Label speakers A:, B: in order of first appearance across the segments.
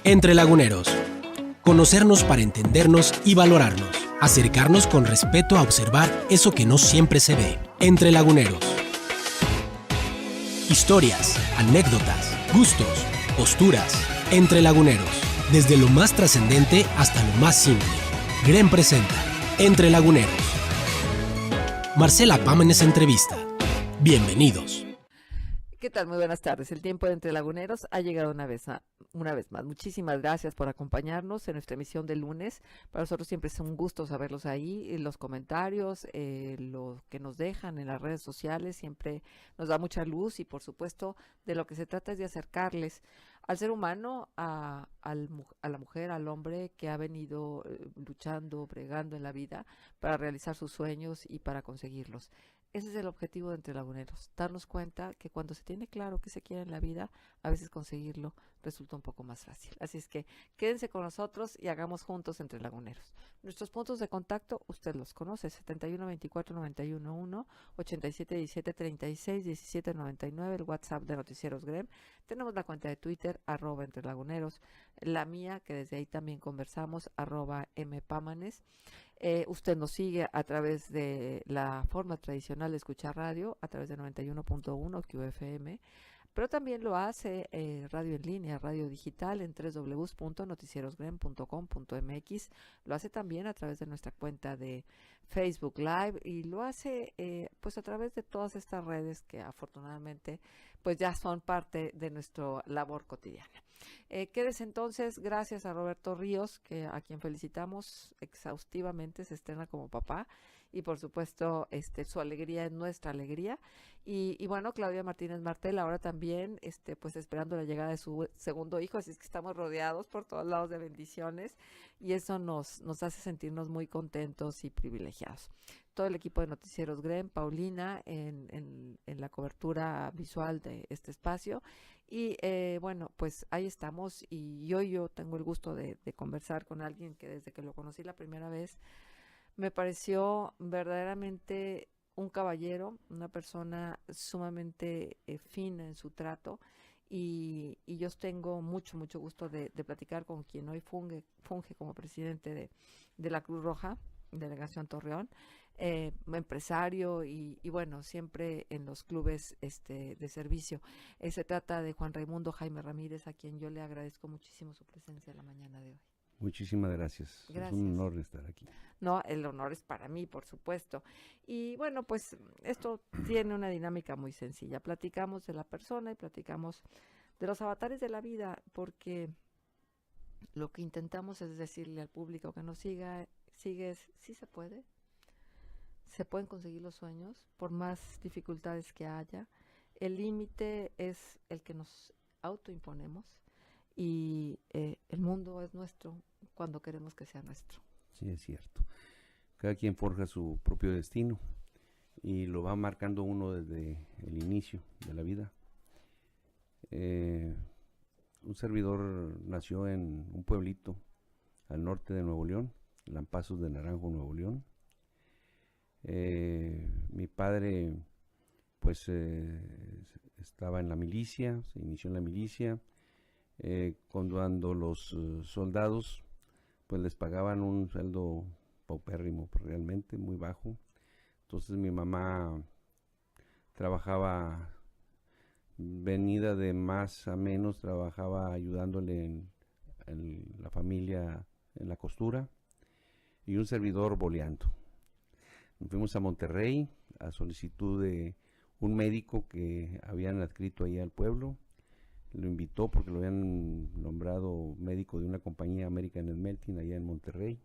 A: Entre Laguneros. Conocernos para entendernos y valorarnos. Acercarnos con respeto a observar eso que no siempre se ve. Entre Laguneros. Historias, anécdotas, gustos, posturas. Entre Laguneros. Desde lo más trascendente hasta lo más simple. GREM presenta Entre Laguneros. Marcela Pámenes entrevista. Bienvenidos.
B: ¿Qué tal? Muy buenas tardes. El tiempo de Entre Laguneros ha llegado una vez más. Muchísimas gracias por acompañarnos en nuestra emisión de lunes. Para nosotros siempre es un gusto saberlos ahí. Los comentarios, lo que nos dejan en las redes sociales, siempre nos da mucha luz y por supuesto de lo que se trata es de acercarles al ser humano, a la mujer, al hombre que ha venido luchando, bregando en la vida para realizar sus sueños y para conseguirlos. Ese es el objetivo de Entre Laguneros, darnos cuenta que cuando se tiene claro qué se quiere en la vida, a veces conseguirlo resulta un poco más fácil. Así es que quédense con nosotros y hagamos juntos Entre Laguneros. Nuestros puntos de contacto, usted los conoce, 71 24 91 1, 87 17 36 17 99, el WhatsApp de Noticieros GREM. Tenemos la cuenta de Twitter, @entrelaguneros, la mía, que desde ahí también conversamos, @mpámanes. Usted nos sigue a través de la forma tradicional de escuchar radio, a través de 91.1 QFM, pero también lo hace radio en línea, radio digital en www.noticierosgrem.com.mx, lo hace también a través de nuestra cuenta de Facebook Live y lo hace pues a través de todas estas redes que afortunadamente pues ya son parte de nuestra labor cotidiana. Quédese entonces, gracias a Roberto Ríos, a quien felicitamos exhaustivamente, se estrena como papá y por supuesto su alegría es nuestra alegría y bueno, Claudia Martínez Martel ahora también pues esperando la llegada de su segundo hijo, así es que estamos rodeados por todos lados de bendiciones y eso nos hace sentirnos muy contentos y privilegiados. Todo el equipo de Noticieros GREM, Paulina en la cobertura visual de este espacio y bueno, pues ahí estamos y hoy yo tengo el gusto de conversar con alguien que desde que lo conocí la primera vez me pareció verdaderamente un caballero, una persona sumamente fina en su trato y yo tengo mucho gusto de platicar con quien hoy funge como presidente de la Cruz Roja, Delegación Torreón, empresario y bueno, siempre en los clubes de servicio. Se trata de Juan Raimundo Jaime Ramírez, a quien yo le agradezco muchísimo su presencia la mañana de hoy.
C: Muchísimas gracias. Es un honor estar aquí.
B: No, el honor es para mí, por supuesto. Y bueno, pues esto tiene una dinámica muy sencilla. Platicamos de la persona y platicamos de los avatares de la vida, porque lo que intentamos es decirle al público que nos sigue es, sí se puede. Se pueden conseguir los sueños, por más dificultades que haya. El límite es el que nos autoimponemos y el mundo es nuestro cuando queremos que sea nuestro.
C: Sí, es cierto. Cada quien forja su propio destino y lo va marcando uno desde el inicio de la vida. Un servidor nació en un pueblito al norte de Nuevo León, Lampazos de Naranjo, Nuevo León. Mi padre pues estaba en la milicia, se inició en la milicia, cuando los soldados pues les pagaban un sueldo paupérrimo, realmente muy bajo. Entonces mi mamá trabajaba, venida de más a menos, trabajaba ayudándole en la familia en la costura y un servidor boleando. Nos fuimos a Monterrey a solicitud de un médico que habían adscrito ahí al pueblo. Lo invitó porque lo habían nombrado médico de una compañía American Smelting allá en Monterrey.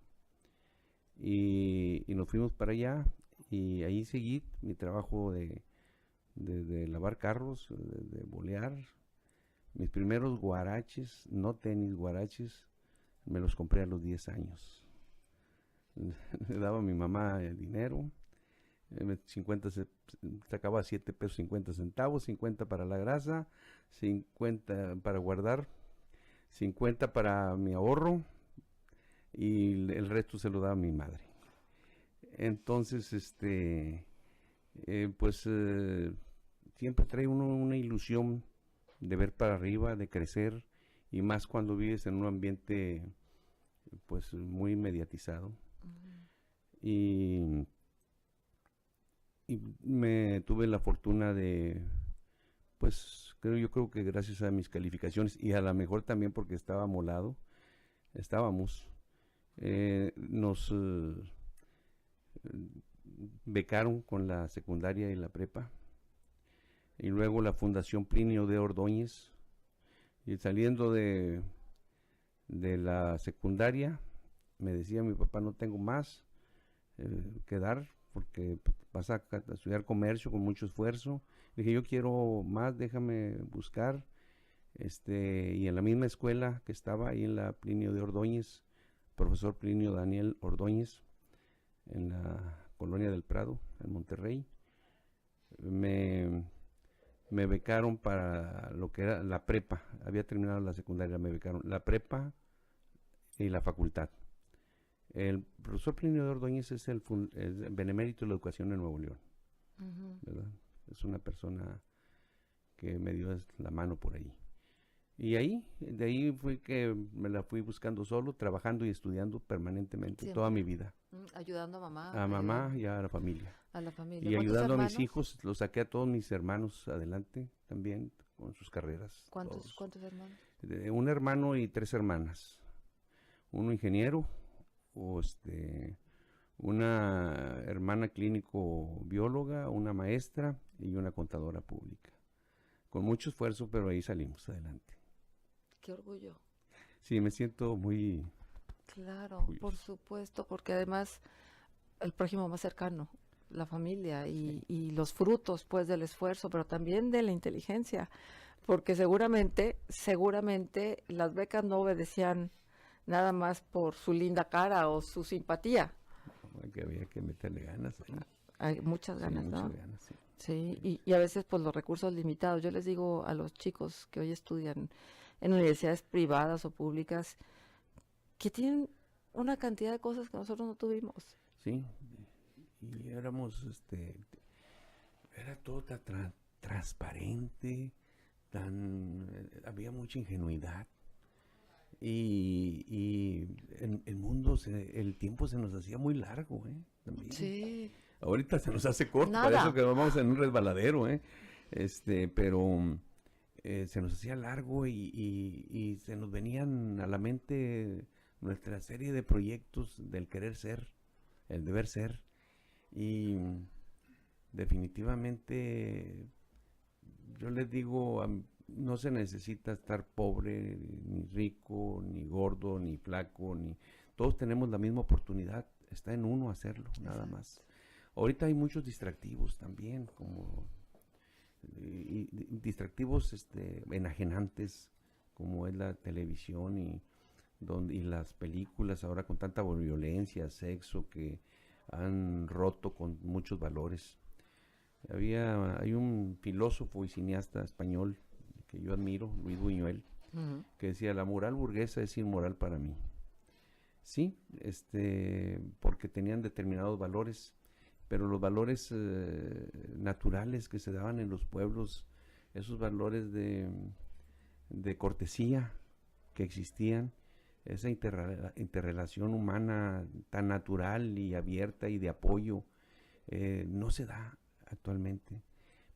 C: Y nos fuimos para allá y ahí seguí mi trabajo de lavar carros, de bolear. Mis primeros guaraches, no tenis, guaraches, me los compré a los 10 años. Le daba a mi mamá el dinero, 50 sacaba 7 pesos 50 centavos, 50 para la grasa, 50 para guardar, 50 para mi ahorro y el resto se lo daba a mi madre. Entonces, siempre trae uno una ilusión de ver para arriba, de crecer y más cuando vives en un ambiente pues muy mediatizado. Y me tuve la fortuna de, pues yo creo que gracias a mis calificaciones y a lo mejor también porque estábamos, nos becaron con la secundaria y la prepa, y luego la Fundación Plinio de Ordóñez, y saliendo de la secundaria me decía mi papá: no tengo más que dar, porque vas a estudiar comercio con mucho esfuerzo. Dije: yo quiero más, déjame buscar. Y en la misma escuela que estaba ahí en la Plinio de Ordóñez, profesor Plinio Daniel Ordóñez, en la Colonia del Prado, en Monterrey, me becaron para lo que era la prepa. Había terminado la secundaria, me becaron la prepa y la facultad. El profesor Plinio de Ordóñez es el benemérito de la educación en Nuevo León, ¿verdad? Es una persona que me dio la mano por ahí. Y de ahí fue que me la fui buscando solo, trabajando y estudiando permanentemente, toda mi vida.
B: Ayudando a mamá.
C: A mamá y a la familia.
B: A la familia.
C: Y ayudando a mis hijos, los saqué a todos mis hermanos adelante también con sus carreras.
B: ¿Cuántos hermanos?
C: Un hermano y 3 hermanas. Uno ingeniero, una hermana clínico bióloga, una maestra y una contadora pública. Con mucho esfuerzo, pero ahí salimos adelante.
B: Qué orgullo.
C: Sí, me siento muy...
B: Claro,
C: orgulloso.
B: Por supuesto, porque además el prójimo más cercano, la familia y los frutos pues del esfuerzo, pero también de la inteligencia, porque seguramente las becas no obedecían nada más por su linda cara o su simpatía.
C: Que había que meterle ganas ahí.
B: Hay muchas ganas,
C: sí,
B: ¿no?
C: Muchas ganas, sí.
B: Sí, y a veces pues los recursos limitados. Yo les digo a los chicos que hoy estudian en universidades privadas o públicas que tienen una cantidad de cosas que nosotros no tuvimos.
C: Sí, y éramos, era todo tan transparente, había mucha ingenuidad, y el mundo, el tiempo se nos hacía muy largo, también.
B: Sí.
C: Ahorita se nos hace corto,
B: Nada.
C: para eso que vamos en un resbaladero, pero se nos hacía largo y se nos venían a la mente nuestra serie de proyectos del querer ser, el deber ser, y definitivamente yo les digo, no se necesita estar pobre, ni rico, ni gordo, ni flaco, todos tenemos la misma oportunidad, está en uno hacerlo, nada más. Ahorita hay muchos distractivos también, distractivos enajenantes, como es la televisión y las películas ahora con tanta violencia, sexo, que han roto con muchos valores. Hay un filósofo y cineasta español que yo admiro, Luis Buñuel, que decía: la moral burguesa es inmoral para mí. Sí, porque tenían determinados valores, pero los valores naturales que se daban en los pueblos, esos valores de cortesía que existían, esa interrelación humana tan natural y abierta y de apoyo, no se da actualmente,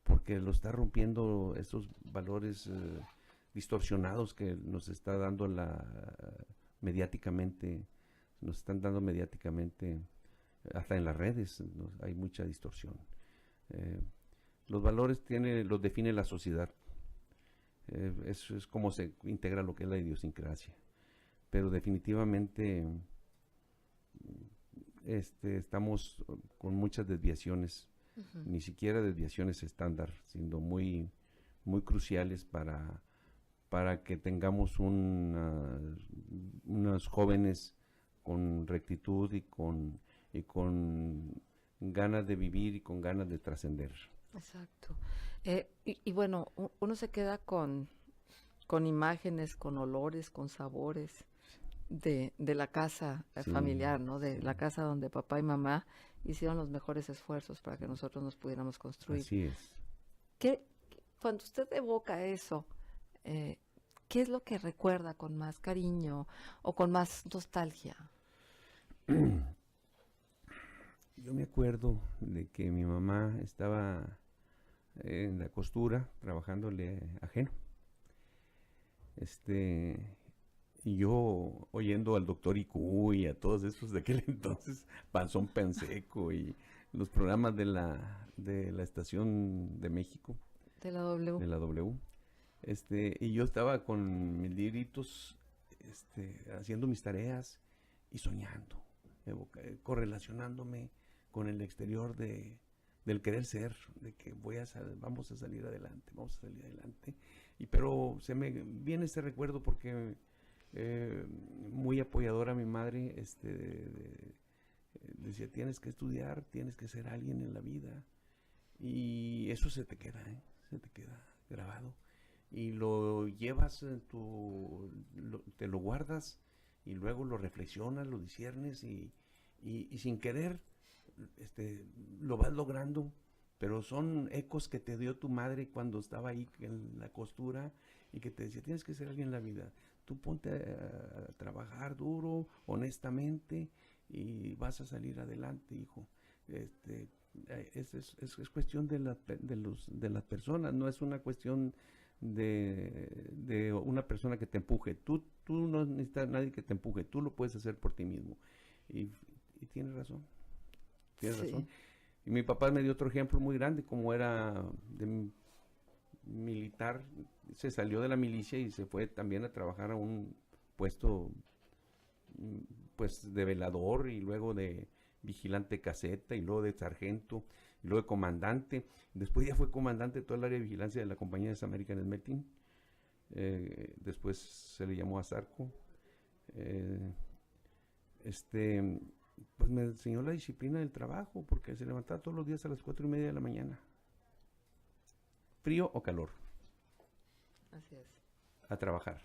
C: porque lo está rompiendo estos valores distorsionados que nos está dando mediáticamente, nos están dando mediáticamente, hasta en las redes hay mucha distorsión. Los valores los define la sociedad. Eso es como se integra lo que es la idiosincrasia. Pero definitivamente estamos con muchas desviaciones, ni siquiera desviaciones estándar, siendo muy, muy cruciales para que tengamos unos jóvenes con rectitud y con ganas de vivir y con ganas de trascender.
B: Exacto. Y bueno, uno se queda con imágenes, con olores, con sabores de la casa familiar, ¿no? De la casa donde papá y mamá hicieron los mejores esfuerzos para que nosotros nos pudiéramos construir.
C: Así es.
B: Cuando usted evoca eso, ¿qué es lo que recuerda con más cariño o con más nostalgia?
C: Yo me acuerdo de que mi mamá estaba en la costura, trabajándole ajeno. Y yo oyendo al doctor IQ y a todos esos de aquel entonces, Panzón Penseco y los programas de la estación de México,
B: De la W.
C: de la W. Y yo estaba con mis libritos, haciendo mis tareas y soñando, correlacionándome con el exterior del querer ser, de que vamos a salir adelante, pero se me viene este recuerdo porque muy apoyadora mi madre, decía, tienes que estudiar, tienes que ser alguien en la vida, y eso se te queda grabado, y lo llevas te lo guardas, y luego lo reflexionas, lo disiernes, y sin querer, lo vas logrando, pero son ecos que te dio tu madre cuando estaba ahí en la costura, y que te decía, tienes que ser alguien en la vida, tú ponte a trabajar duro, honestamente, y vas a salir adelante, hijo. Es cuestión de las personas, no es una cuestión de una persona que te empuje. Tú no necesitas nadie que te empuje, tú lo puedes hacer por ti mismo. Y tienes razón, tienes razón. Y mi papá me dio otro ejemplo muy grande, como era militar, se salió de la milicia y se fue también a trabajar a un puesto, pues, de velador, y luego de vigilante caseta, y luego de sargento, y luego de comandante. Después ya fue comandante de toda el área de vigilancia de la compañía de American Smelting. Después se le llamó a Zarco. Pues me enseñó la disciplina del trabajo, porque se levantaba todos los días a las 4:30 de la mañana, frío o calor.
B: Así es.
C: A trabajar.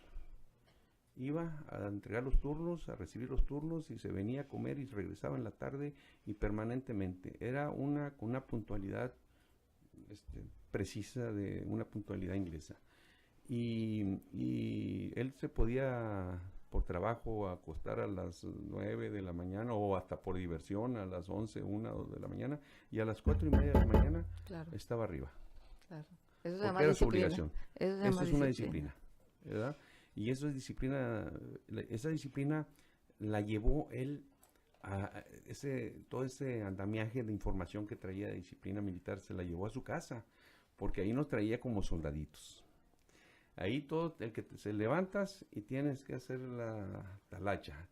C: Iba a entregar los turnos, a recibir los turnos, y se venía a comer y regresaba en la tarde, y permanentemente. Era con una puntualidad precisa, de una puntualidad inglesa. Y él se podía, por trabajo, acostar a las 9 de la mañana, o hasta por diversión a las 11, 1 o 2 de la mañana, y a las 4:30 de la mañana estaba arriba.
B: Claro. Eso se
C: Porque
B: llama
C: era
B: disciplina.
C: su obligación.
B: Eso
C: es una disciplina, ¿verdad? Y eso es disciplina. Esa disciplina la llevó él a todo ese andamiaje de información que traía de disciplina militar, se la llevó a su casa, porque ahí nos traía como soldaditos. Ahí todo el que se levantas y tienes que hacer la talacha.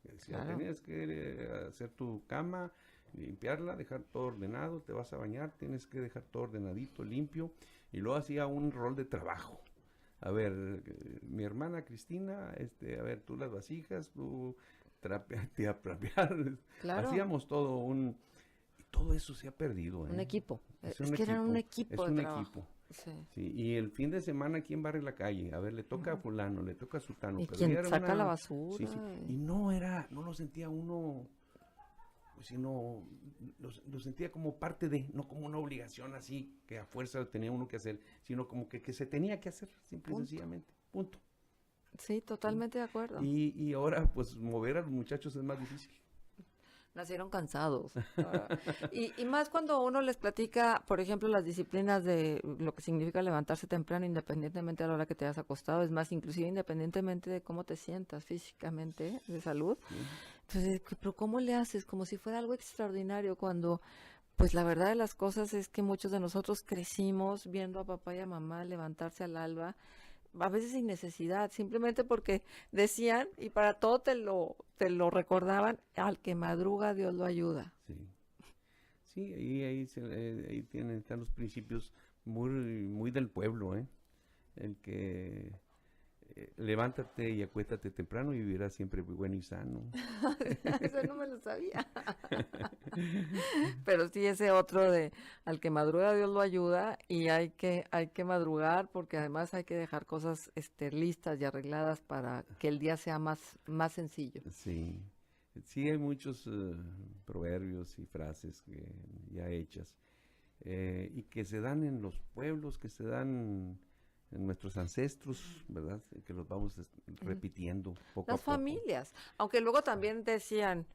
C: Tenías que hacer tu cama, limpiarla, dejar todo ordenado, te vas a bañar, tienes que dejar todo ordenadito, limpio, y luego hacía un rol de trabajo. A ver, mi hermana Cristina, a ver, tú las vasijas, tú trapear.
B: Claro.
C: Hacíamos todo todo eso se ha perdido.
B: Un equipo. Es
C: un
B: que eran un equipo de trabajo.
C: Equipo.
B: Sí.
C: Sí, y el fin de semana, ¿quién barre la calle? A ver, le toca a fulano, le toca a sutano.
B: Y
C: pero
B: quien saca la basura.
C: Sí, sí. Y no lo sentía uno, pues, sino lo sentía como parte de, no como una obligación así, que a fuerza tenía uno que hacer, sino como que se tenía que hacer, simple y sencillamente. Punto.
B: Sí, totalmente de acuerdo.
C: Y ahora, pues, mover a los muchachos es más difícil.
B: Nacieron cansados. Y más cuando uno les platica, por ejemplo, las disciplinas de lo que significa levantarse temprano, independientemente a la hora que te hayas acostado, es más, inclusive independientemente de cómo te sientas físicamente, de salud. Entonces, pero ¿cómo le haces? Como si fuera algo extraordinario, cuando, pues, la verdad de las cosas es que muchos de nosotros crecimos viendo a papá y a mamá levantarse al alba, a veces sin necesidad, simplemente porque decían, y para todo te lo recordaban, al que madruga Dios lo ayuda.
C: Sí, sí, ahí están los principios muy, muy del pueblo, el que levántate y acuéstate temprano y vivirás siempre bueno y sano.
B: Eso no me lo sabía. Pero sí, ese otro de al que madruga Dios lo ayuda, y hay que madrugar, porque además hay que dejar cosas listas y arregladas para que el día sea más sencillo.
C: Sí, sí, hay muchos proverbios y frases ya hechas, y que se dan en los pueblos, que se dan en nuestros ancestros, ¿verdad? Que los vamos repitiendo poco a
B: Las
C: poco.
B: familias, aunque luego también decían,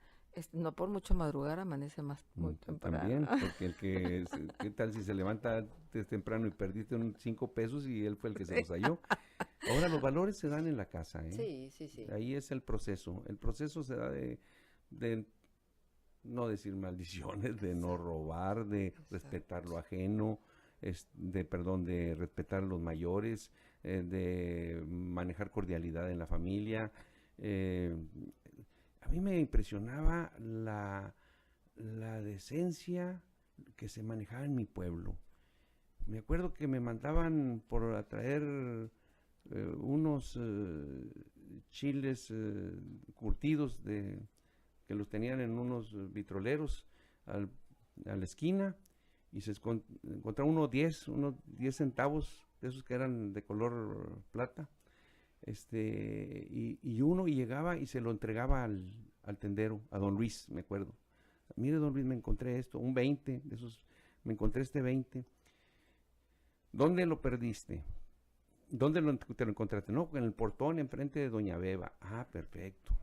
B: no por mucho madrugar amanece más muy temprano.
C: También, porque ¿qué tal si se levanta antes temprano y perdiste 5 pesos y él fue el que se los halló? Ahora los valores se dan en la casa, ¿eh?
B: Sí, sí, sí.
C: Ahí es el proceso. El proceso se da de no decir maldiciones, de no robar, de respetar lo ajeno, de respetar a los mayores, de manejar cordialidad en la familia. A mí me impresionaba la decencia que se manejaba en mi pueblo. Me acuerdo que me mandaban por a traer unos chiles curtidos que los tenían en unos vitroleros a la esquina, y se encontraba unos 10 centavos, de esos que eran de color plata, y uno llegaba y se lo entregaba al tendero, a don Luis, me acuerdo. Mire, don Luis, me encontré esto, un 20 de esos, me encontré este 20. ¿Dónde lo perdiste? ¿Dónde te lo encontraste? No, en el portón enfrente de doña Beba. Ah, perfecto.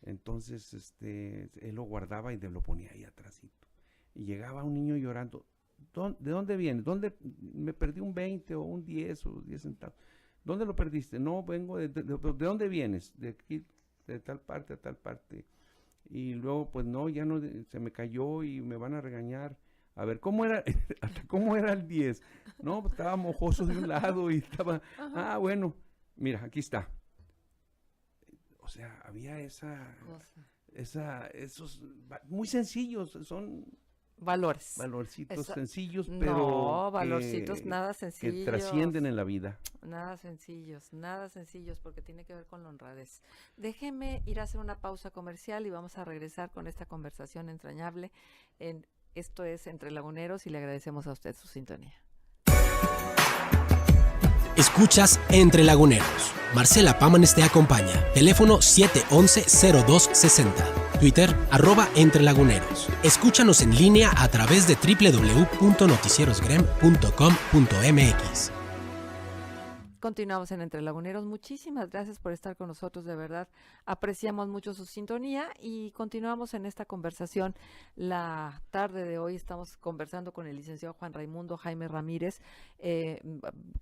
C: Entonces, él lo guardaba y lo ponía ahí atrásito. Y llegaba un niño llorando. ¿De dónde vienes? ¿Dónde me perdí un 20 o un 10 o 10 centavos? ¿Dónde lo perdiste? No, vengo ¿de dónde vienes? De aquí, de tal parte a tal parte. Y luego, pues no, ya no, se me cayó y me van a regañar. A ver, ¿cómo era el 10? No, pues estaba mojoso de un lado y estaba, bueno, mira, aquí está. O sea, había esos, muy sencillos, son valorcitos sencillos, pero
B: no, valorcitos nada sencillos.
C: Que trascienden en la vida.
B: Nada sencillos, porque tiene que ver con la honradez. Déjeme ir a hacer una pausa comercial y vamos a regresar con esta conversación entrañable. Esto es Entre Laguneros y le agradecemos a usted su sintonía.
A: Escuchas Entre Laguneros. Marcela Pámanes te acompaña. Teléfono 711-0260. Twitter, @entrelaguneros. Escúchanos en línea a través de www.noticierosgrem.com.mx.
B: Continuamos en Entre Laguneros. Muchísimas gracias por estar con nosotros, de verdad. Apreciamos mucho su sintonía y continuamos en esta conversación. La tarde de hoy estamos conversando con el licenciado Juan Raimundo Jaime Ramírez, que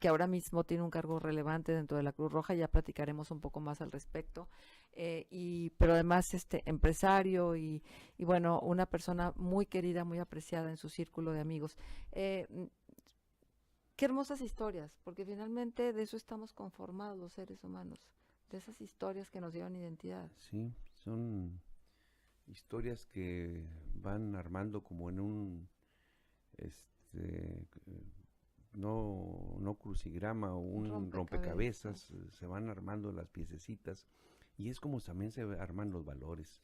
B: ahora mismo tiene un cargo relevante dentro de la Cruz Roja. Ya platicaremos un poco más al respecto. Pero además empresario y bueno, una persona muy querida, muy apreciada en su círculo de amigos. Qué hermosas historias, porque finalmente de eso estamos conformados los seres humanos, de esas historias que nos dieron identidad.
C: Sí, son historias que van armando como en un no crucigrama o un rompecabezas, se van armando las piececitas, y es como también se arman los valores,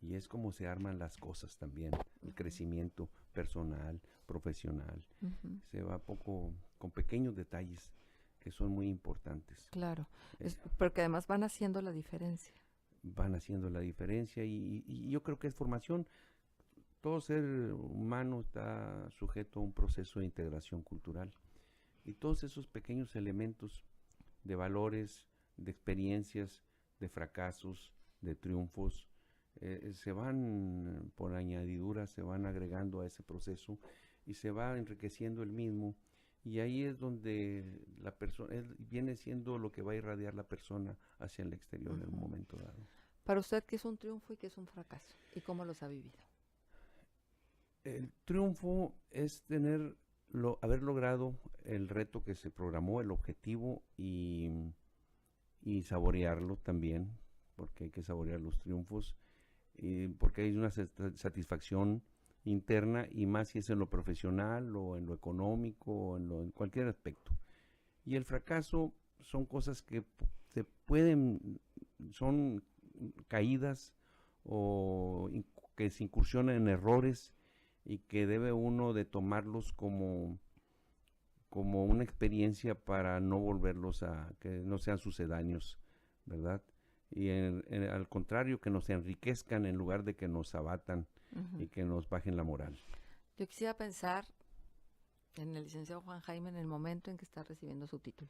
C: y es como se arman las cosas también, el crecimiento personal, profesional, se va poco con pequeños detalles que son muy importantes.
B: Claro, porque además van haciendo la diferencia.
C: Van haciendo la diferencia y yo creo que es formación. Todo ser humano está sujeto a un proceso de integración cultural, y todos esos pequeños elementos de valores, de experiencias, de fracasos, de triunfos, se van por añadidura, se van agregando a ese proceso y se va enriqueciendo el mismo, y ahí es donde la persona viene siendo lo que va a irradiar la persona hacia el exterior en un momento dado.
B: Para usted, ¿qué es un triunfo y qué es un fracaso? ¿Y cómo los ha vivido?
C: El triunfo es haber logrado el reto que se programó, el objetivo, y saborearlo también, porque hay que saborear los triunfos, porque hay una satisfacción interna, y más si es en lo profesional o en lo económico o en cualquier aspecto. Y el fracaso son cosas que son caídas o que se incursionan en errores, y que debe uno de tomarlos como una experiencia para no volverlos que no sean sucedáneos, ¿verdad? Y al contrario, que nos enriquezcan en lugar de que nos abatan y que nos bajen la moral.
B: Yo quisiera pensar en el licenciado Juan Jaime en el momento en que está recibiendo su título.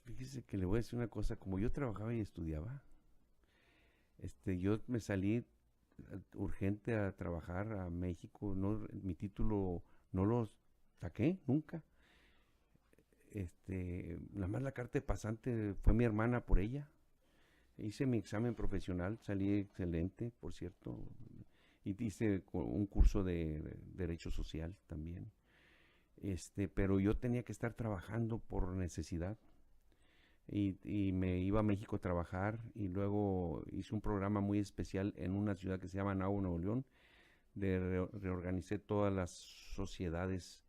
C: Fíjese que le voy a decir una cosa, como yo trabajaba y estudiaba, yo me salí urgente a trabajar a México, no, mi título no lo saqué nunca. Nada más la carta de pasante fue mi hermana por ella. Hice mi examen profesional, salí excelente, por cierto, y hice un curso de Derecho Social también. Pero yo tenía que estar trabajando por necesidad. Y me iba a México a trabajar y luego hice un programa muy especial en una ciudad que se llama Nahua, Nuevo León, reorganicé todas las sociedades,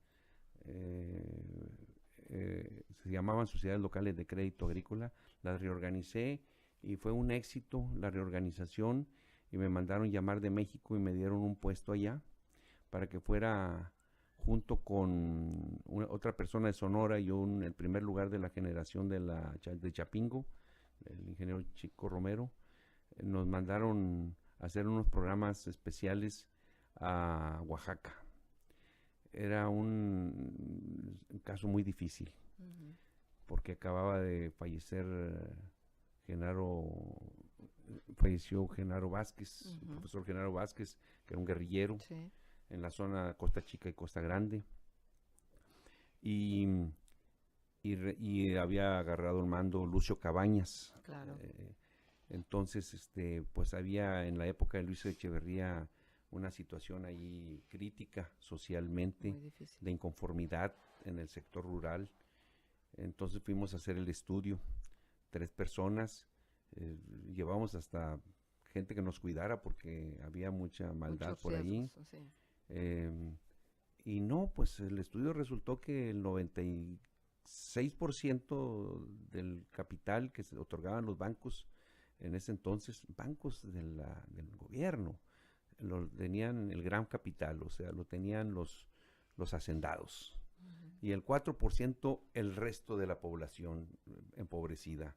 C: se llamaban Sociedades Locales de Crédito Agrícola, las reorganicé y fue un éxito la reorganización y me mandaron llamar de México y me dieron un puesto allá para que fuera junto con otra persona de Sonora y yo en el primer lugar de la generación de Chapingo, el ingeniero Chico Romero, nos mandaron a hacer unos programas especiales a Oaxaca. Era un caso muy difícil, porque acababa de fallecer falleció Genaro Vázquez, el profesor Genaro Vázquez, que era un guerrillero.
B: Sí.
C: En la zona Costa Chica y Costa Grande, y había agarrado el mando Lucio Cabañas.
B: Claro.
C: Entonces, pues había en la época de Luis Echeverría una situación ahí crítica socialmente, de inconformidad en el sector rural. Entonces fuimos a hacer el estudio, 3 personas, llevamos hasta gente que nos cuidara porque había mucha maldad
B: Muchos
C: por
B: riesgos,
C: allí.
B: sí.
C: Y no, pues el estudio resultó que el 96% del capital que se otorgaban los bancos en ese entonces, bancos del gobierno, lo tenían el gran capital, o sea, lo tenían los hacendados. Y el 4% el resto de la población empobrecida.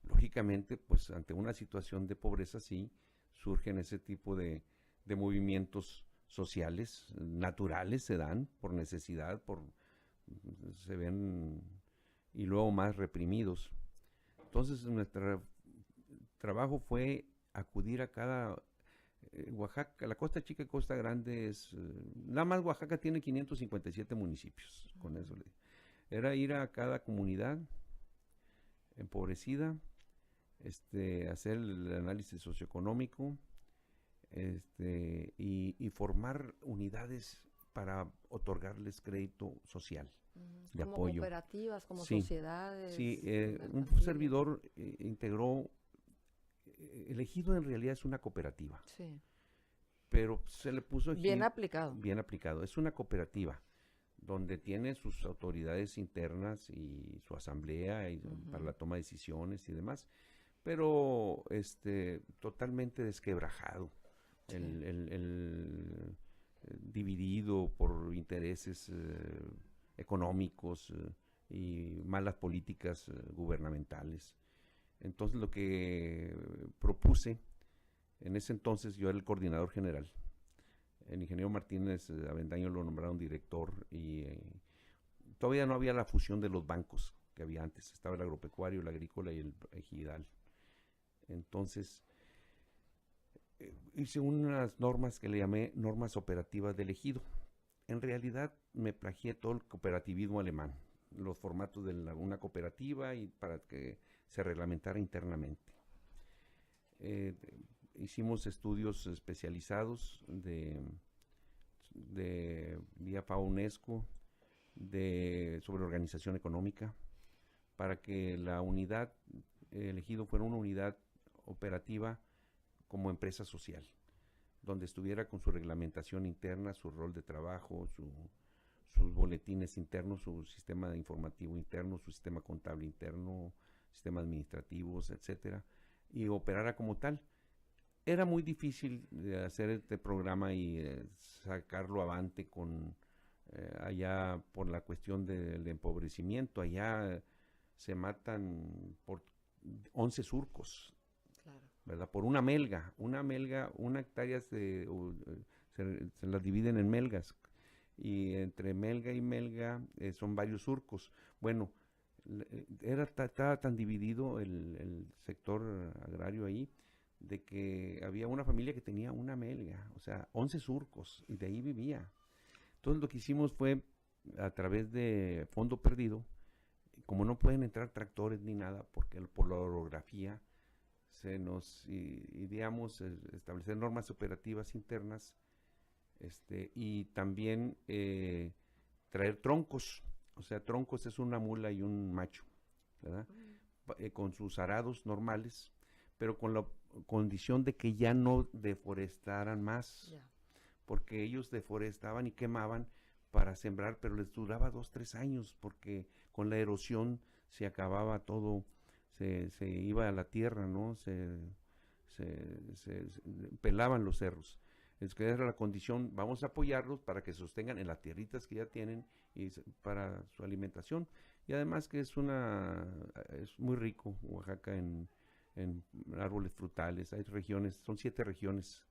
C: Lógicamente, pues ante una situación de pobreza sí, surgen ese tipo de movimientos sociales, naturales, se dan por necesidad, se ven y luego más reprimidos. Entonces nuestro trabajo fue acudir a cada Oaxaca, la Costa Chica y Costa Grande nada más Oaxaca tiene 557 municipios, con eso era ir a cada comunidad empobrecida, hacer el análisis socioeconómico, y formar unidades para otorgarles crédito social de
B: como
C: apoyo.
B: Cooperativas, como
C: Sí,
B: sociedades.
C: sí, un servidor integró, el Ejido en realidad es una cooperativa,
B: Sí.
C: pero se le puso
B: Bien aplicado.
C: Bien aplicado, es una cooperativa donde tiene sus autoridades internas y su asamblea para la toma de decisiones y demás, pero totalmente desquebrajado. Sí. Dividido por intereses económicos y malas políticas gubernamentales. Entonces lo que propuse, en ese entonces yo era el coordinador general, el ingeniero Martínez Avendaño lo nombraron director y todavía no había la fusión de los bancos que había antes, estaba el agropecuario, el agrícola y el ejidal. Entonces hice unas normas que le llamé normas operativas del ejido. En realidad me plagié todo el cooperativismo alemán, los formatos de una cooperativa y para que se reglamentara internamente. Hicimos estudios especializados vía FAO UNESCO sobre organización económica para que la unidad elegido fuera una unidad operativa como empresa social, donde estuviera con su reglamentación interna, su rol de trabajo, sus boletines internos, su sistema informativo interno, su sistema contable interno, sistemas administrativos, etcétera, y operara como tal. Era muy difícil hacer este programa y sacarlo avante allá por la cuestión del empobrecimiento. Allá se matan por 11 surcos. Claro. ¿Verdad? Por una melga, una hectárea se las dividen en melgas y entre melga y melga son varios surcos. Bueno, estaba tan dividido el sector agrario ahí, de que había una familia que tenía una melga, o sea, 11 surcos, y de ahí vivía. Entonces lo que hicimos fue, a través de Fondo Perdido, como no pueden entrar tractores ni nada, porque por la orografía, se nos ideamos establecer normas operativas internas, y también traer troncos, o sea, troncos es una mula y un macho, ¿verdad? Con sus arados normales, pero con la condición de que ya no deforestaran más, porque ellos deforestaban y quemaban para sembrar, pero les duraba 2-3 años, porque con la erosión se acababa todo, se iba a la tierra, ¿no? Se pelaban los cerros. Es que era la condición, vamos a apoyarlos para que sostengan en las tierritas que ya tienen y para su alimentación. Y además que es muy rico Oaxaca en árboles frutales. Hay regiones, son 7 regiones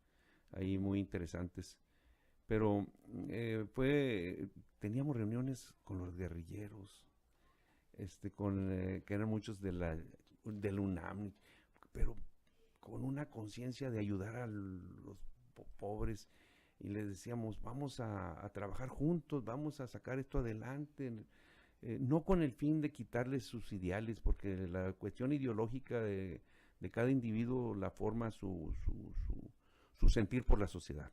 C: ahí muy interesantes. Pero teníamos reuniones con los guerrilleros, que eran muchos del UNAM, pero con una conciencia de ayudar a los pobres, y les decíamos, vamos a trabajar juntos, vamos a sacar esto adelante, no con el fin de quitarles sus ideales, porque la cuestión ideológica de cada individuo la forma su sentir por la sociedad.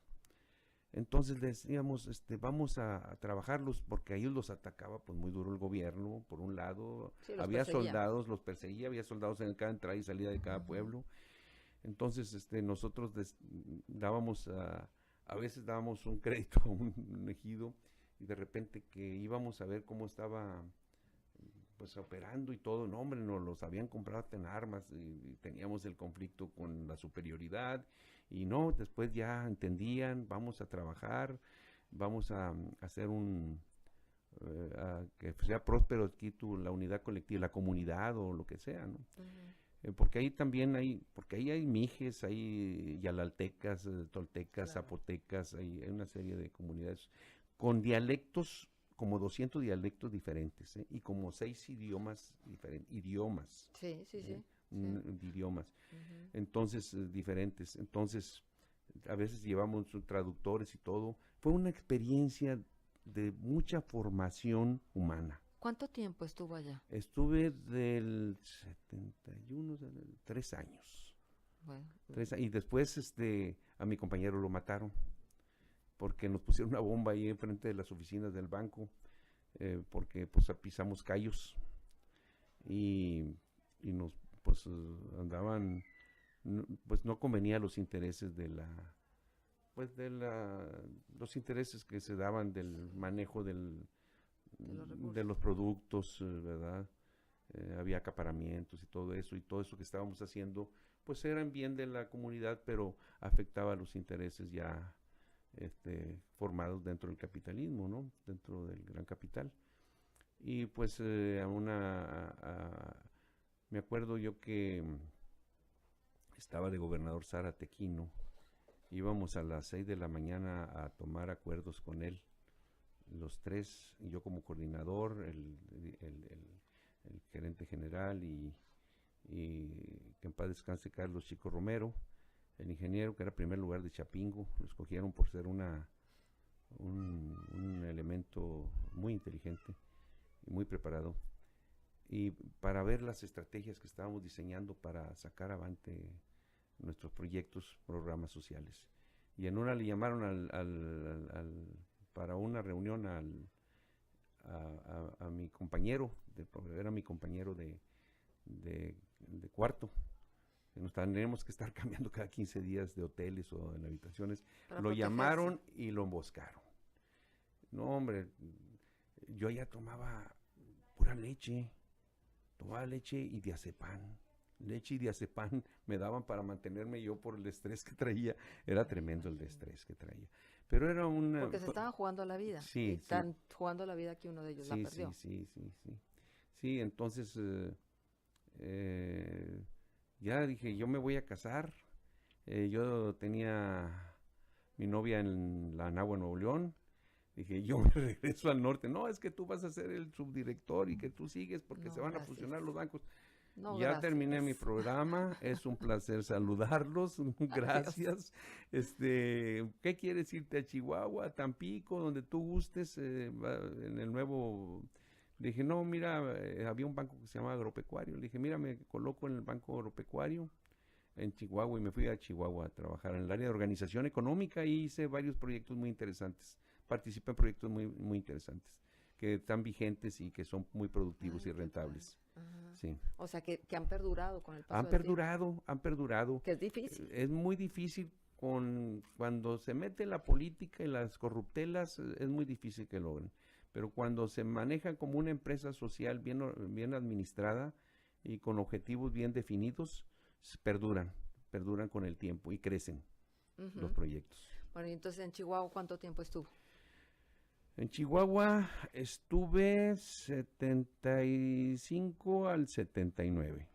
C: Entonces decíamos, vamos a trabajarlos, porque a ellos los atacaba pues muy duro el gobierno, por un lado,
B: Sí,
C: había soldados, los perseguía, había soldados en cada entrada y salida de cada pueblo. Entonces nosotros dábamos, a veces dábamos un crédito a un ejido, y de repente que íbamos a ver cómo estaba pues operando y todo, no hombre, nos los habían comprado en armas, y teníamos el conflicto con la superioridad, y no, después ya entendían, vamos a trabajar, vamos a hacer que sea próspero aquí la unidad colectiva, la comunidad o lo que sea, ¿no? Porque ahí también porque ahí hay mijes, hay yalaltecas, toltecas,
B: Claro.
C: zapotecas, hay una serie de comunidades con dialectos, como 200 dialectos diferentes, y como 6 idiomas diferentes,
B: Sí.
C: idiomas, entonces diferentes. Entonces, a veces llevamos traductores y todo. Fue una experiencia de mucha formación humana.
B: ¿Cuánto tiempo estuvo allá?
C: Estuve del 71, 3 años.
B: Bueno,
C: Y después a mi compañero lo mataron, porque nos pusieron una bomba ahí enfrente de las oficinas del banco, porque pues pisamos callos, y nos pues andaban, pues no convenía los intereses los intereses que se daban del manejo de los productos, ¿verdad? Había acaparamientos y todo eso que estábamos haciendo, pues eran bien de la comunidad, pero afectaba los intereses ya formados dentro del capitalismo, ¿no? Dentro del gran capital. Y pues me acuerdo yo que estaba de gobernador Zárate Quino, íbamos a las 6 de la mañana a tomar acuerdos con él, los 3, yo como coordinador, el gerente general, y que en paz descanse Carlos Chico Romero, el ingeniero, que era primer lugar de Chapingo. Lo escogieron por ser un elemento muy inteligente y muy preparado, y para ver las estrategias que estábamos diseñando para sacar avante nuestros proyectos, programas sociales. Y en una le llamaron para una reunión a mi compañero, era mi compañero de cuarto. Nos tendríamos que estar cambiando cada 15 días de hoteles o en habitaciones. Lo llamaron y lo emboscaron. No, hombre, yo ya tomaba pura leche, y diazepam. Leche y diazepam me daban para mantenerme yo por el estrés que traía. Era tremendo el estrés que traía. Pero era
B: porque se estaban jugando la vida.
C: Sí,
B: y están jugando la vida que uno de ellos la perdió.
C: Sí, entonces ya dije, yo me voy a casar. Yo tenía mi novia en la Nahua, Nuevo León. Dije, yo me regreso al norte. No, es que tú vas a ser el subdirector y que tú sigues porque
B: No,
C: se van a
B: gracias.
C: fusionar los bancos.
B: No,
C: Ya terminé mi
B: gracias.
C: programa, es un placer saludarlos, gracias. ¿Qué quieres irte a Chihuahua, a Tampico, donde tú gustes, en el nuevo? Le dije, no, mira, había un banco que se llama Agropecuario. Le dije, mira, me coloco en el Banco Agropecuario en Chihuahua y me fui a Chihuahua a trabajar en el área de organización económica y hice varios proyectos muy interesantes. Participé en proyectos muy, muy interesantes que están vigentes y que son muy productivos
B: Ay,
C: y
B: qué
C: rentables.
B: padre. Ajá.
C: Sí.
B: O sea, que han perdurado con el paso
C: Han
B: del tiempo.
C: perdurado, han perdurado.
B: Que es difícil.
C: Es muy difícil cuando se mete la política y las corruptelas, es muy difícil que logren. Pero cuando se maneja como una empresa social bien administrada y con objetivos bien definidos, perduran con el tiempo y crecen los
B: Ujú.
C: proyectos.
B: Bueno, y entonces en Chihuahua, ¿cuánto tiempo estuvo?
C: En Chihuahua estuve 75 al 79.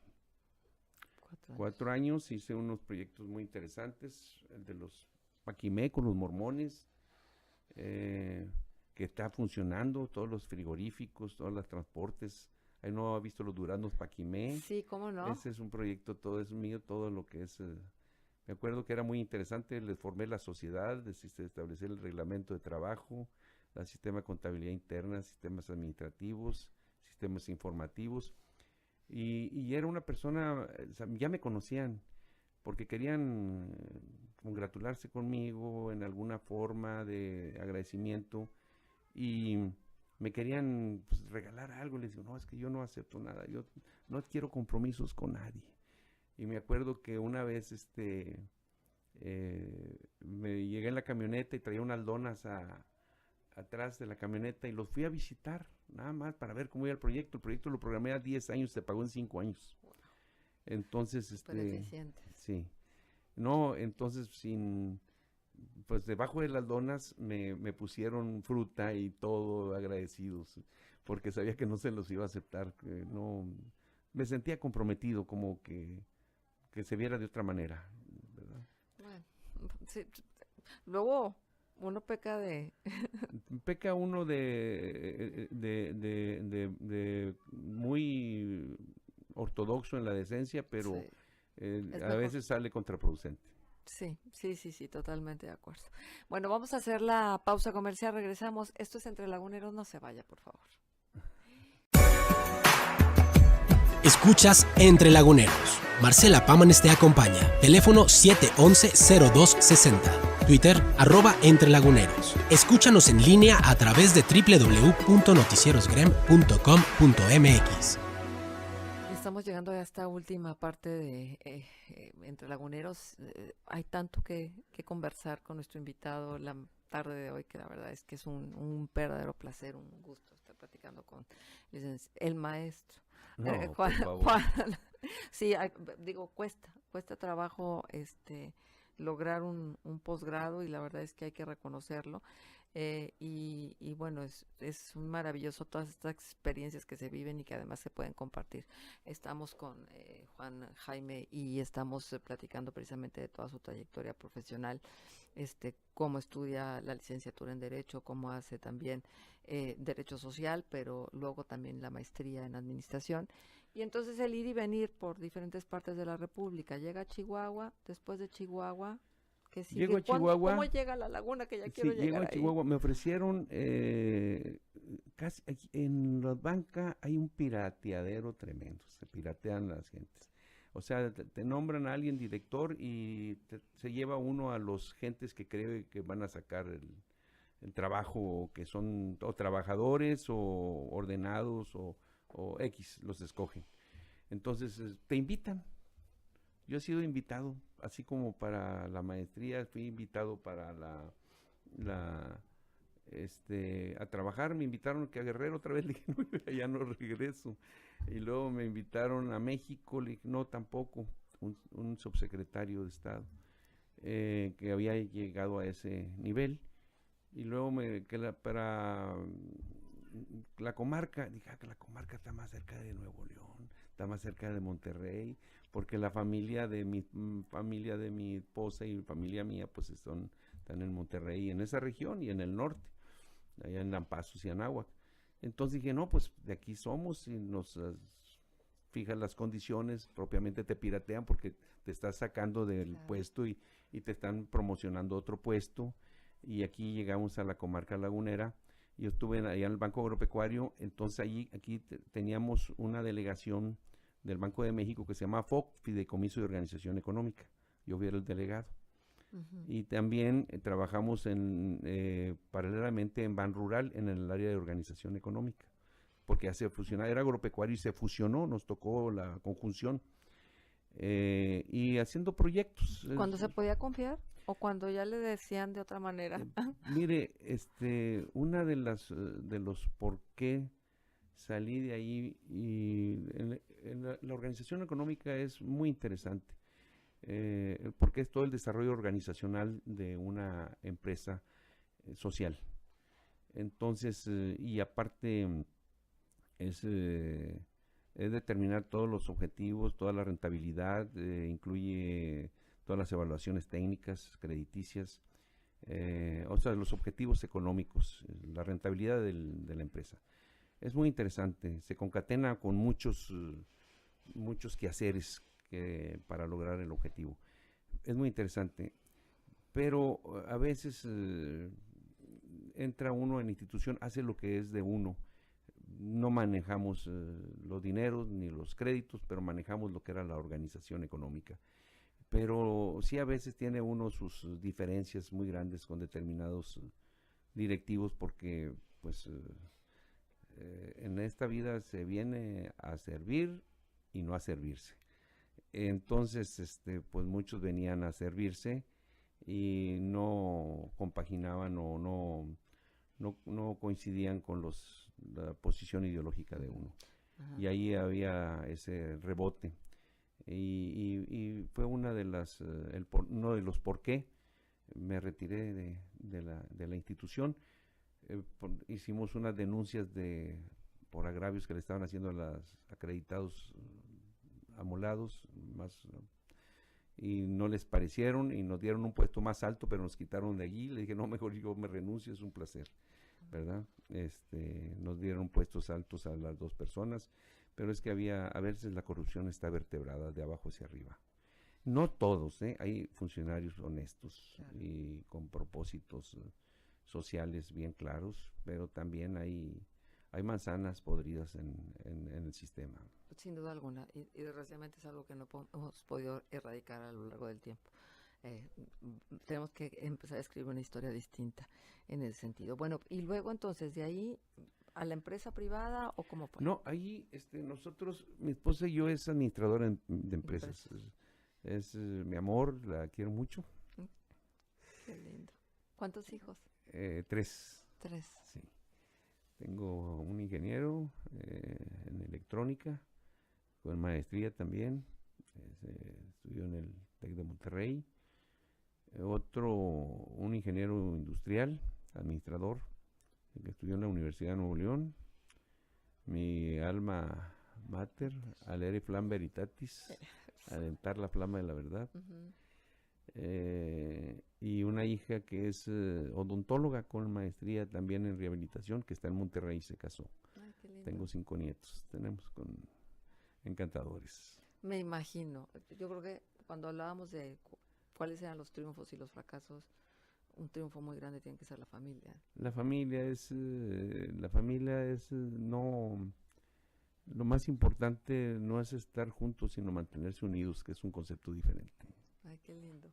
B: 4 años.
C: 4 años hice unos proyectos muy interesantes, el de los Paquimé con los mormones, que está funcionando, todos los frigoríficos, todos los transportes. Ahí no ha visto los duraznos Paquimé.
B: Sí, ¿cómo no?
C: Ese es un proyecto, todo es mío, todo lo que es. Me acuerdo que era muy interesante, les formé la sociedad, establecer el reglamento de trabajo, el sistema de contabilidad interna, sistemas administrativos, sistemas informativos. Y era una persona, ya me conocían, porque querían congratularse conmigo en alguna forma de agradecimiento y me querían regalar algo. Les digo, no, es que yo no acepto nada, yo no quiero compromisos con nadie. Y me acuerdo que una vez me llegué en la camioneta y traía unas donas atrás de la camioneta y los fui a visitar, nada más para ver cómo iba el proyecto. El proyecto lo programé a 10 años, se pagó en 5 años. Entonces,
B: Súper eficientes.
C: sí. No, entonces pues debajo de las donas me pusieron fruta y todo agradecidos, porque sabía que no se los iba a aceptar, que no, me sentía comprometido, como que se viera de otra manera, ¿verdad?
B: Bueno, sí, luego uno peca de...
C: Peca uno de muy ortodoxo en la decencia, pero
B: Sí, es
C: a
B: mejor.
C: veces sale contraproducente.
B: Sí, totalmente de acuerdo. Bueno, vamos a hacer la pausa comercial, regresamos. Esto es Entre Laguneros, no se vaya, por favor.
A: Escuchas Entre Laguneros. Marcela Pámanes te acompaña. Teléfono 711-0260. Twitter, @entrelaguneros. Escúchanos en línea a través de www.noticierosgrem.com.mx.
B: Estamos llegando a esta última parte de Entre Laguneros. Hay tanto que conversar con nuestro invitado la tarde de hoy, que la verdad es que es un verdadero placer, un gusto estar platicando con el maestro.
C: No,
B: Juan,
C: por favor.
B: sí, digo, cuesta trabajo lograr un posgrado y la verdad es que hay que reconocerlo. Y bueno, es maravilloso todas estas experiencias que se viven y que además se pueden compartir. Estamos con Juan Jaime y estamos platicando precisamente de toda su trayectoria profesional, cómo estudia la licenciatura en Derecho, cómo hace también Derecho Social, pero luego también la maestría en Administración. Y entonces el ir y venir por diferentes partes de la República. Llega a Chihuahua, después de Chihuahua, ¿qué sigue?
C: Llego a Chihuahua.
B: ¿Cómo llega a La Laguna, que ya
C: Sí,
B: quiero
C: llego
B: llegar
C: a
B: ahí?
C: Chihuahua, me ofrecieron, casi en la banca hay un pirateadero tremendo, se piratean las gentes. O sea, te nombran a alguien director y se lleva uno a los gentes que cree que van a sacar el trabajo, que son o trabajadores o ordenados o X, los escogen. Entonces, te invitan. Yo he sido invitado, así como para la maestría, fui invitado para a trabajar. Me invitaron que a Guerrero otra vez, le dije, no, ya no regreso. Y luego me invitaron a México, le dije, no, tampoco, un subsecretario de Estado, que había llegado a ese nivel. Y luego para la comarca, dije, que la comarca está más cerca de Nuevo León, está más cerca de Monterrey, porque la familia de mi esposa y familia mía pues están en Monterrey, en esa región y en el norte. allá en Lampazos y Anáhuac. Entonces dije, no, pues de aquí somos y nos fijas las condiciones, propiamente te piratean porque te estás sacando del puesto y te están promocionando otro puesto. Y aquí llegamos a la comarca lagunera. Yo estuve allá en el Banco Agropecuario, entonces aquí teníamos una delegación del Banco de México que se llama FOC, Fideicomiso de Organización Económica. Yo era el delegado. Y también trabajamos paralelamente en Ban Rural, en el área de organización económica, porque ya se fusionó, era agropecuario y se fusionó, nos tocó la conjunción, y haciendo proyectos.
B: ¿Cuándo se podía confiar? ¿O cuando ya le decían de otra manera?
C: Mire, una de los por qué salí de ahí, y la organización económica es muy interesante. Porque es todo el desarrollo organizacional de una empresa social. Entonces, y aparte es determinar todos los objetivos, toda la rentabilidad, incluye todas las evaluaciones técnicas, crediticias, o sea, los objetivos económicos, la rentabilidad de la empresa. Es muy interesante, se concatena con muchos quehaceres para lograr el objetivo. Es muy interesante, pero a veces entra uno en la institución, hace lo que es de uno. No manejamos los dineros ni los créditos, pero manejamos lo que era la organización económica. Pero sí, a veces tiene uno sus diferencias muy grandes con determinados directivos, porque pues en esta vida se viene a servir y no a servirse. Entonces, pues muchos venían a servirse y no compaginaban o no coincidían con la posición ideológica de uno. Y ahí había ese rebote. Y fue uno de los por qué me retiré de la institución. Hicimos unas denuncias por agravios que le estaban haciendo a los acreditados amolados, y no les parecieron y nos dieron un puesto más alto, pero nos quitaron de allí. Le dije, no, mejor yo me renuncio, es un placer, ¿verdad? Nos dieron puestos altos a las dos personas, pero es que a veces la corrupción está vertebrada de abajo hacia arriba. No todos, hay funcionarios honestos, claro, y con propósitos sociales bien claros, pero también hay manzanas podridas en el sistema.
B: Sin duda alguna, y desgraciadamente es algo que no hemos podido erradicar a lo largo del tiempo. Tenemos que empezar a escribir una historia distinta en ese sentido. Bueno, y luego entonces, ¿de ahí a la empresa privada o cómo fue?
C: No, ahí nosotros, mi esposa y yo, es administradora de empresas. Es mi amor, la quiero mucho.
B: Qué lindo. ¿Cuántos hijos?
C: 3.
B: 3.
C: Sí. Tengo un ingeniero en electrónica, con maestría también, estudió en el TEC de Monterrey. Un ingeniero industrial, administrador, que estudió en la Universidad de Nuevo León. Mi alma mater, alere flam veritatis, alentar la flama de la verdad. Y una hija que es odontóloga con maestría también en rehabilitación, que está en Monterrey, se casó.
B: Ay, qué lindo.
C: Tengo 5 nietos, tenemos encantadores.
B: Me imagino. Yo creo que cuando hablábamos de cuáles eran los triunfos y los fracasos, un triunfo muy grande tiene que ser la familia.
C: La familia es no, lo más importante no es estar juntos, sino mantenerse unidos, que es un concepto diferente.
B: Ay, qué lindo.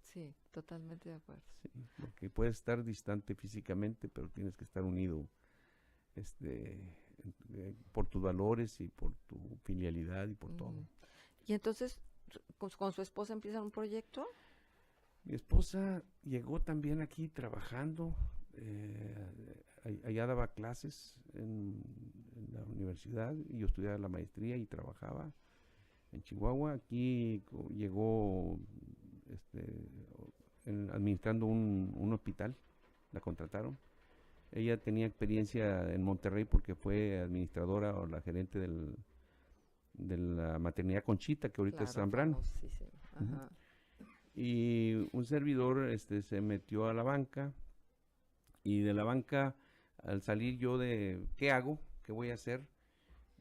B: Sí, totalmente de acuerdo.
C: Sí, porque puedes estar distante físicamente, pero tienes que estar unido por tus valores y por tu filialidad y por todo.
B: Y entonces, ¿con su esposa empiezan un proyecto?
C: Mi esposa llegó también aquí trabajando, allá daba clases en la universidad, y yo estudiaba la maestría y trabajaba en Chihuahua. Aquí llegó administrando un hospital, la contrataron. Ella tenía experiencia en Monterrey porque fue administradora o la gerente de la maternidad Conchita, que ahorita es Zambrano. Y un servidor se metió a la banca Y de la banca, al salir yo de, ¿qué hago? ¿Qué voy a hacer?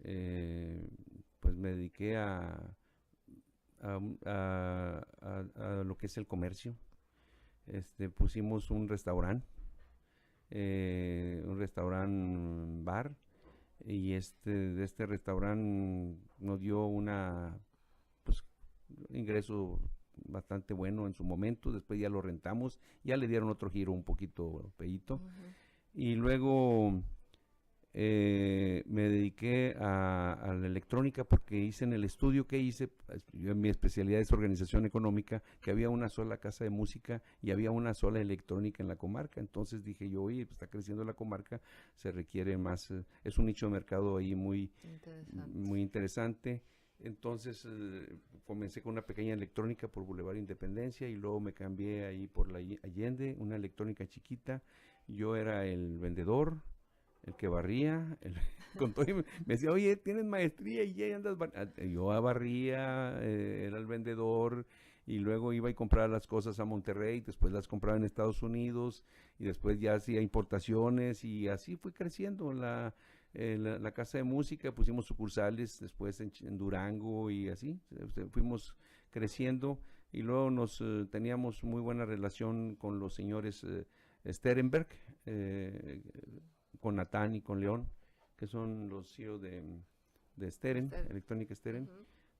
C: Pues me dediqué a lo que es el comercio. Pusimos un restaurante bar, y de este restaurante nos dio pues, ingreso bastante bueno en su momento. Después ya lo rentamos, ya le dieron otro giro un poquito feíto. Y luego me dediqué a la electrónica, porque hice en el estudio que hice, yo, mi especialidad es organización económica, que había una sola casa de música y había una sola electrónica en la comarca. Entonces dije yo, oye, pues está creciendo la comarca, se requiere más, es un nicho de mercado ahí muy interesante. Entonces comencé con una pequeña electrónica por Boulevard Independencia, y luego me cambié ahí por la Allende, una electrónica chiquita. Yo era el vendedor, el que barría, con todo, me decía, oye, tienes maestría y ya andas yo barría, era el vendedor, y luego iba y compraba las cosas a Monterrey, después las compraba en Estados Unidos, y después ya hacía importaciones, y así fue creciendo la casa de música. Pusimos sucursales después en Durango, y así fuimos creciendo, y luego teníamos muy buena relación con los señores Sterenberg, con Natán y con León, que son los CEO de Steren, Electrónica Steren.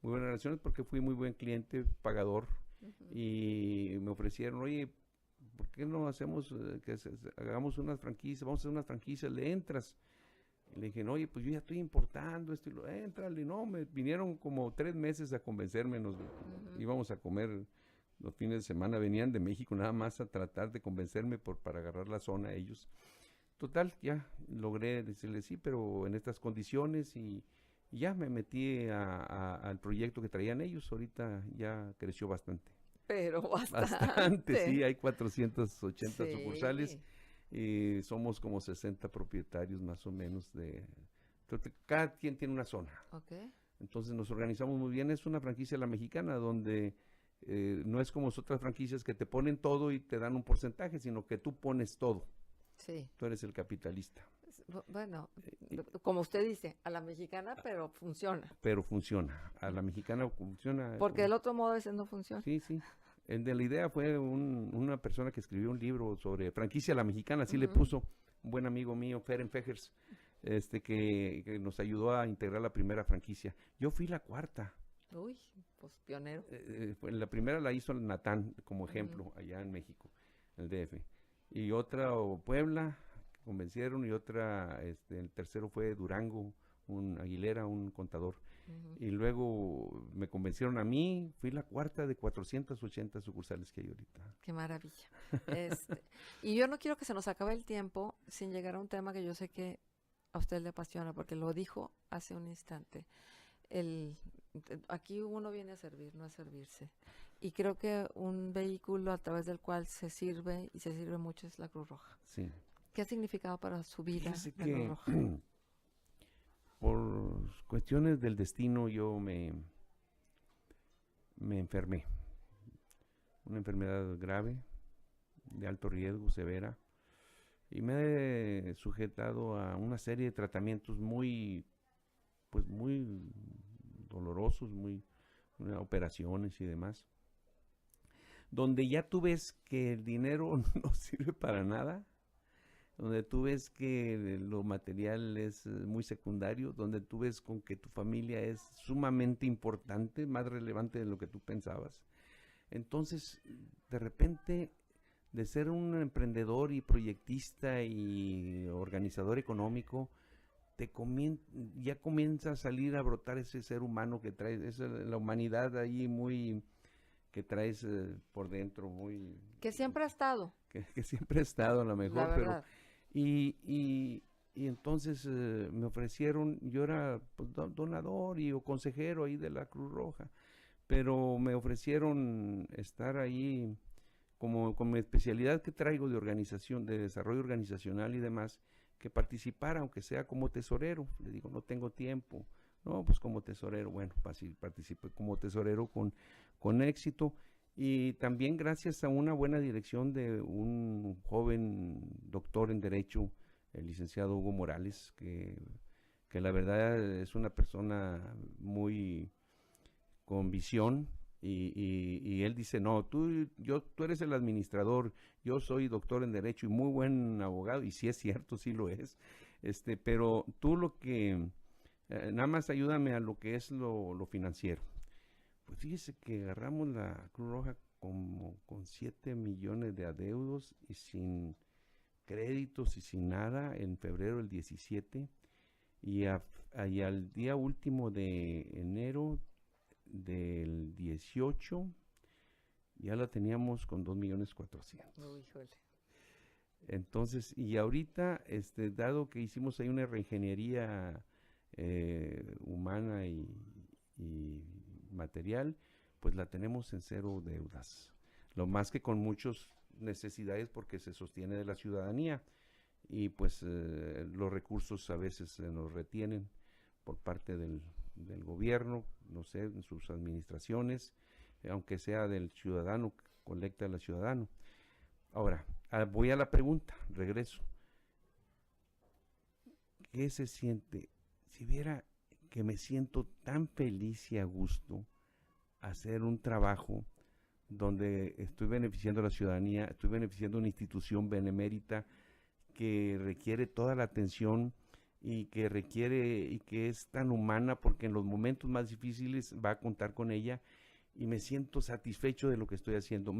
C: Muy buenas relaciones, porque fui muy buen cliente, pagador, y me ofrecieron, oye, ¿por qué no hacemos hagamos unas franquicias? Vamos a hacer unas franquicias, ¿le entras? Y le dije, oye, pues yo ya estoy importando esto, y éntrale. No, me vinieron como 3 meses a convencerme, íbamos a comer los fines de semana, venían de México nada más a tratar de convencerme para agarrar la zona ellos. Total, ya logré decirle sí, pero en estas condiciones, y ya me metí al proyecto que traían ellos. Ahorita ya creció bastante.
B: Pero
C: bastante, sí, hay 480 sucursales, y somos como 60 propietarios más o menos cada quien tiene una zona. Entonces nos organizamos muy bien. Es una franquicia a la mexicana, donde no es como otras franquicias que te ponen todo y te dan un porcentaje, sino que tú pones todo.
B: Sí.
C: Tú eres el capitalista.
B: Bueno, como usted dice, a la mexicana, pero funciona.
C: Pero funciona. A la mexicana funciona.
B: Porque el otro modo a veces no funciona.
C: Sí, sí. El de la idea fue una persona que escribió un libro sobre franquicia a la mexicana, así le puso, un buen amigo mío, Ferenc Fejers, que nos ayudó a integrar la primera franquicia. Yo fui la cuarta.
B: Uy, pues pionero.
C: La primera la hizo Natán, como ejemplo, allá en México, en el DF. Y otra Puebla, que convencieron, y otra, el tercero fue Durango, un Aguilera, un contador. Y luego me convencieron a mí, fui la cuarta de 480 sucursales que hay ahorita.
B: Qué maravilla. Y yo no quiero que se nos acabe el tiempo sin llegar a un tema que yo sé que a usted le apasiona, porque lo dijo hace un instante. Aquí uno viene a servir, no a servirse. Y creo que un vehículo a través del cual se sirve, y se sirve mucho, es la Cruz Roja.
C: Sí.
B: ¿Qué ha significado para su vida la Cruz Roja?
C: Por cuestiones del destino, yo me enfermé. Una enfermedad grave, de alto riesgo, severa. Y me he sujetado a una serie de tratamientos muy dolorosos, operaciones y demás, donde ya tú ves que el dinero no sirve para nada, donde tú ves que lo material es muy secundario, donde tú ves con que tu familia es sumamente importante, más relevante de lo que tú pensabas. Entonces, de repente, de ser un emprendedor y proyectista y organizador económico, ya comienza a salir a brotar ese ser humano que traes, la humanidad ahí que traes por dentro,
B: que siempre ha estado.
C: Que siempre ha estado, a lo mejor, pero... Y entonces me ofrecieron, yo era pues, donador o consejero ahí de la Cruz Roja, pero me ofrecieron estar ahí con mi especialidad que traigo de organización, de desarrollo organizacional y demás, que participara, aunque sea como tesorero. Le digo, no tengo tiempo. No, pues como tesorero. Bueno, participé como tesorero con éxito. Y también gracias a una buena dirección de un joven doctor en Derecho, el licenciado Hugo Morales, que la verdad es una persona muy con visión, y él dice, no, tú eres el administrador, yo soy doctor en Derecho y muy buen abogado, y sí es cierto, sí lo es, pero tú nada más ayúdame a lo que es lo financiero. Pues fíjese que agarramos la Cruz Roja como con 7 millones de adeudos y sin créditos y sin nada en febrero del 17, y al día último de enero del 18 ya la teníamos con 2.400.000.
B: Oh, híjole.
C: Entonces, y ahorita, dado que hicimos ahí una reingeniería humana y material, pues la tenemos en 0 deudas. Lo más que con muchas necesidades porque se sostiene de la ciudadanía, y pues los recursos a veces se nos retienen por parte del gobierno, no sé, en sus administraciones, aunque sea del ciudadano, colecta del ciudadano. Ahora, voy a la pregunta, regreso. ¿Qué se siente? Si viera que me siento tan feliz y a gusto hacer un trabajo donde estoy beneficiando a la ciudadanía, estoy beneficiando a una institución benemérita que requiere toda la atención y que es tan humana, porque en los momentos más difíciles va a contar con ella, y me siento satisfecho de lo que estoy haciendo.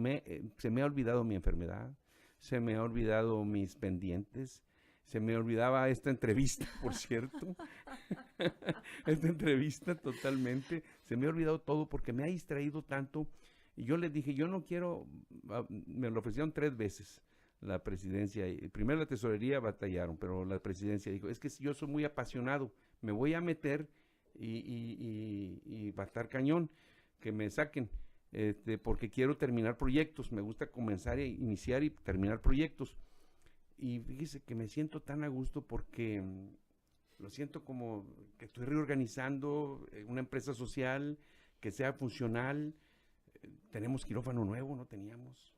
C: Se me ha olvidado mi enfermedad, se me ha olvidado mis pendientes, se me olvidaba esta entrevista, por cierto, esta entrevista totalmente, se me ha olvidado todo porque me ha distraído tanto, y yo les dije, yo no quiero, me lo ofrecieron 3 veces, la presidencia, y primero la tesorería batallaron, pero la presidencia dijo, es que yo soy muy apasionado, me voy a meter y va a estar cañón, que me saquen, porque quiero terminar proyectos, me gusta comenzar e iniciar y terminar proyectos. Y fíjese que me siento tan a gusto porque lo siento como que estoy reorganizando una empresa social que sea funcional. Tenemos quirófano nuevo, no teníamos.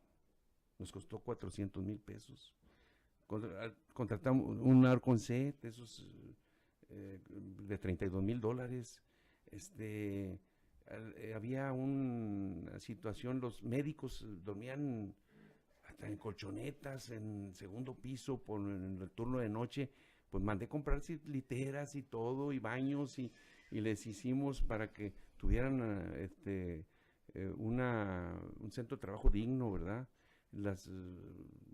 C: Nos costó 400,000 pesos. Contratamos un Arconcet, esos de $32,000. Había una situación, los médicos dormían hasta en colchonetas, en segundo piso, en el turno de noche. Pues mandé comprar literas y todo, y baños, y les hicimos para que tuvieran un centro de trabajo digno, ¿verdad? Las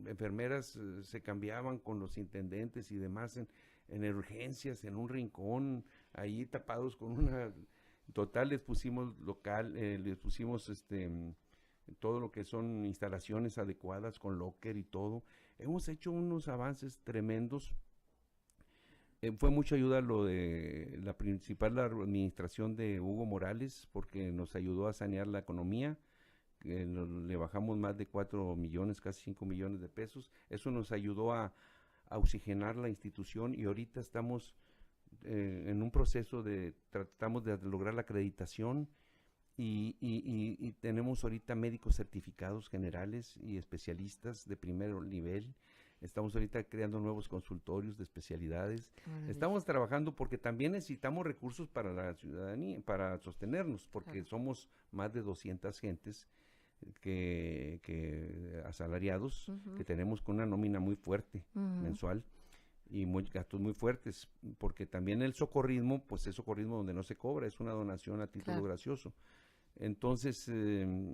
C: enfermeras se cambiaban con los intendentes y demás en urgencias, en un rincón, ahí tapados con una... Total, les pusimos les pusimos todo lo que son instalaciones adecuadas con locker y todo. Hemos hecho unos avances tremendos. Fue mucha ayuda lo de la administración de Hugo Morales, porque nos ayudó a sanear la economía. Le bajamos más de 4 millones, casi 5 millones de pesos. Eso nos ayudó a oxigenar la institución, y ahorita estamos en un proceso tratamos de lograr la acreditación, y tenemos ahorita médicos certificados generales y especialistas de primer nivel. Estamos ahorita creando nuevos consultorios de especialidades. Estamos trabajando porque también necesitamos recursos para la ciudadanía, para sostenernos, porque somos más de 200 gentes que asalariados, que tenemos con una nómina muy fuerte mensual, y gastos muy fuertes, porque también el socorrismo, pues es socorrismo donde no se cobra, es una donación a título gracioso. Entonces,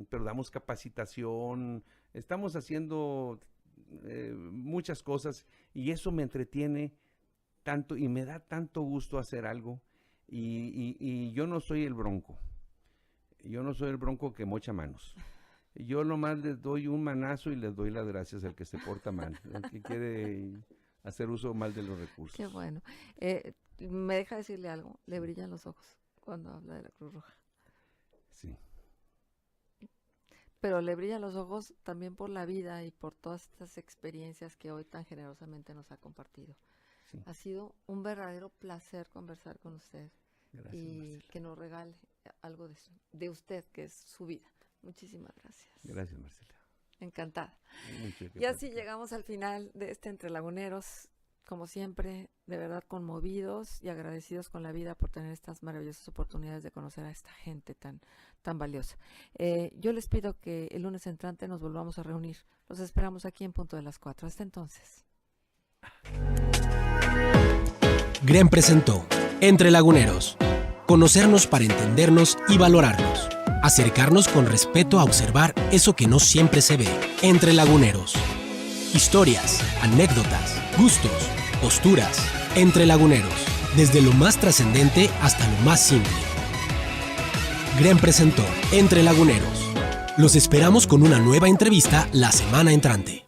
C: pero damos capacitación, estamos haciendo muchas cosas, y eso me entretiene tanto y me da tanto gusto hacer algo, y yo no soy el bronco, que mocha manos. Yo nomás les doy un manazo y les doy las gracias al que se porta mal, al que quiere hacer uso mal de los recursos.
B: Qué bueno. Me deja decirle algo, le brillan los ojos cuando habla de la Cruz Roja.
C: Sí.
B: Pero le brillan los ojos también por la vida y por todas estas experiencias que hoy tan generosamente nos ha compartido.
C: Sí.
B: Ha sido un verdadero placer conversar con usted.
C: Gracias,
B: y
C: Marcela.
B: que nos regale algo de usted, que es su vida. Muchísimas gracias.
C: Gracias, Marcela.
B: Encantada.
C: Mucho que
B: Y así
C: platicar.
B: llegamos al final de este Entre Laguneros, como siempre, de verdad conmovidos y agradecidos con la vida por tener estas maravillosas oportunidades de conocer a esta gente tan valiosa. Yo les pido que el lunes entrante nos volvamos a reunir. Los esperamos aquí en punto de las 4. Hasta entonces.
A: GREN presentó Entre Laguneros. Conocernos para entendernos y valorarnos. Acercarnos con respeto a observar eso que no siempre se ve. Entre Laguneros. Historias, anécdotas, gustos, posturas. Entre Laguneros. Desde lo más trascendente hasta lo más simple. GREN presentó Entre Laguneros. Los esperamos con una nueva entrevista la semana entrante.